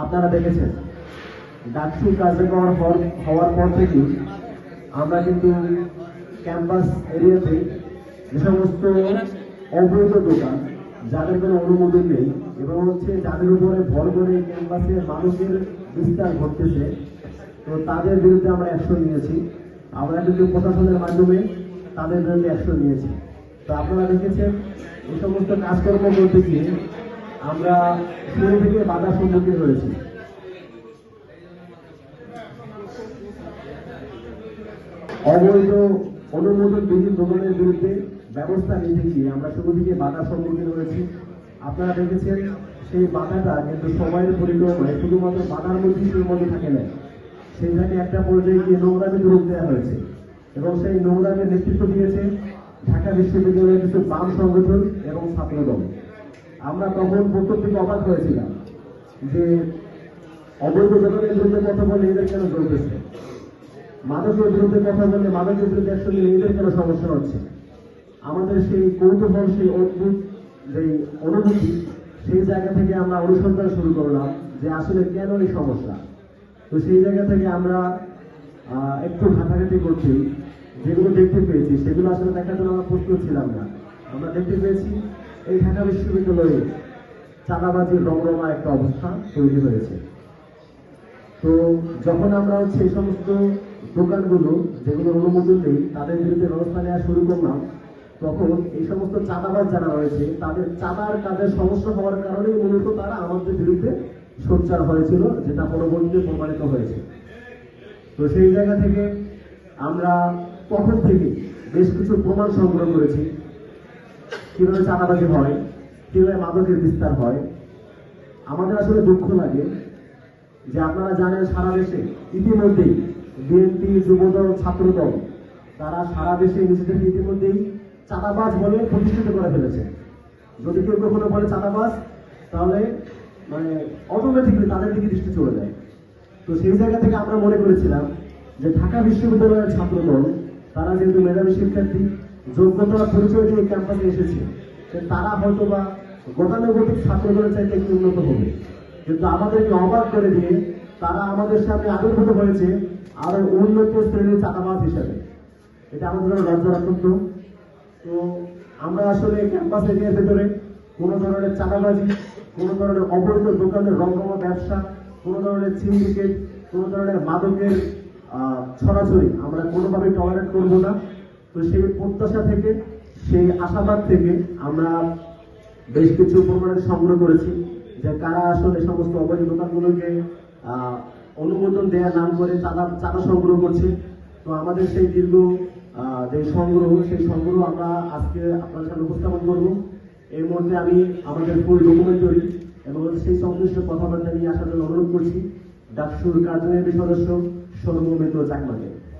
আপনারা দেখেছেন ডাকসু কার্যকর হওয়ার পর থেকে আমরা কিন্তু ক্যাম্পাস এরিয়াতে যে সমস্ত অবৈধ দোকান, যাদের কোনো অনুমোদন নেই এবং যাদের উপরে ভর করে ক্যাম্পাসে মানুষের বিস্তার ঘটতেছে, তো তাদের বিরুদ্ধে আমরা অ্যাকশন নিয়েছি। আমরা কিন্তু প্রশাসনের মাধ্যমে তাদের বিরুদ্ধে অ্যাকশন নিয়েছি। তো আপনারা দেখেছেন এই সমস্ত কাজকর্ম করতে গিয়ে আমরা শুরু থেকে বাধার সম্মুখীন হয়েছি। অবৈধ অনুমোদনবিহীন দোকানের বিরুদ্ধে ব্যবস্থা নিতে গিয়ে আমরা শুরু থেকে বাধার সম্মুখীন হয়েছি। আপনারা দেখেছেন সেই বাধাটা কিন্তু সময়ের পরিক্রমায় শুধুমাত্র বাধার মধ্যে থাকে না, সেইখানে একটা পর্যায়ে গিয়ে নোংরামে রূপ দেওয়া হয়েছে এবং সেই নোংরামের নেতৃত্ব দিয়েছে ঢাকা বিশ্ববিদ্যালয়ের কিছু বাম সংগঠন এবং ছাত্রদল। আমরা তখন প্রথম থেকে অবাক হয়েছিলাম যে অবৈধ দোকানের বিরুদ্ধে কথা বলে এদের কেন চলতেছে, মাদকের বিরুদ্ধে কথা বললে মাদকের বিরুদ্ধে অ্যাকশন নিলে এদের কেন সমস্যা হচ্ছে। আমাদের সেই কৌতূহল, সেই অদ্ভুত যে অনুভূতি, সেই জায়গা থেকে আমরা অনুসন্ধান শুরু করলাম যে আসলে কেন এই সমস্যা। তো সেই জায়গা থেকে আমরা একটু ঘাটাঘাটি করছি, যেগুলো দেখতে পেয়েছি সেগুলো আসলে দেখার জন্য আমরা প্রস্তুত ছিলাম না। আমরা দেখতে পেয়েছি এই ঢাকা বিশ্ববিদ্যালয়ে চাঁদাবাজির রমরমা একটা অবস্থা তৈরি হয়েছে। তো যখন আমরা এই সমস্ত দোকানগুলো যেগুলো অনুমোদন নেই তাদের বিরুদ্ধে ব্যবস্থা নেওয়া শুরু করলাম, তখন এই সমস্ত চাঁদাবাজ যারা রয়েছে তাদের চাঁদার কাজের সমস্যা হওয়ার কারণেই মূলত তারা আমাদের বিরুদ্ধে সোচ্চার হয়েছিল, যেটা পরবর্তীতে প্রমাণিত হয়েছে। তো সেই জায়গা থেকে আমরা তখন থেকে বেশ কিছু প্রমাণ সংগ্রহ করেছি, কিভাবে চাঁদাবাজি হয়, কিভাবে মাদকের বিস্তার হয়। আমাদের আসলে দুঃখ লাগে যে আপনারা জানেন সারা দেশে ইতিমধ্যেই বিএনপি, যুবদল, ছাত্রদল তারা সারা দেশে নিজেদেরকে ইতিমধ্যেই চাঁদাবাজ বলে প্রতিষ্ঠিত করে ফেলেছে। যদি কেউ কখনো বলে চাঁদাবাজ, তাহলে অটোমেটিকলি তাদের দিকে দৃষ্টি চলে যায়। তো সেই জায়গা থেকে আমরা মনে করেছিলাম যে ঢাকা বিশ্ববিদ্যালয়ের ছাত্রদল তারা যেহেতু মেধাবী শিক্ষার্থী, যোগ্যতা পরিচয় দিয়ে ক্যাম্পাসে এসেছে, তারা হয়তো বা গতানুগতিক ছাত্রদলের চাইতে একটু উন্নত হবে, কিন্তু আমাদেরকে অবাক করে দিয়ে তারা আমাদের সামনে আবির্ভূত হয়েছে আরো উন্নত শ্রেণীর চাঁদাবাজ হিসাবে। এটা আমাদের জন্য লজ্জাজনক। তো আমরা আসলে ক্যাম্পাস এরিয়ার ভেতরে কোনো ধরনের চাঁদাবাজি, কোনো ধরনের অবৈধ দোকানের রমরমা ব্যবসা, কোনো ধরনের সিন্ডিকেট, কোনো ধরনের মাদকের ছড়াছড়ি আমরা কোনোভাবে টলারেট করবো না। তো সেই প্রত্যাশা থেকে, সেই আশাবাদ থেকে আমরা বেশ কিছু প্রমাণ সংগ্রহ করেছি যে কারা আসলে সমস্ত অবৈধ দোকানগুলোকে অনুমোদন দেওয়ার নাম করে চাঁদা সংগ্রহ করছে। তো আমাদের সেই দীর্ঘ যে সংগ্রহ, সেই সংগ্রহ আমরা আজকে আপনার সামনে উপস্থাপন করব। এর মধ্যে আমি আমাদের ফুল ডকুমেন্টারি এবং সেই সংশ্লিষ্ট কথাবার্তা নিয়ে আসার জন্য অনুরোধ করছি ডাকসুর কার্যনির্বাহী সদস্য সর্বমিত্র চাকমাকে।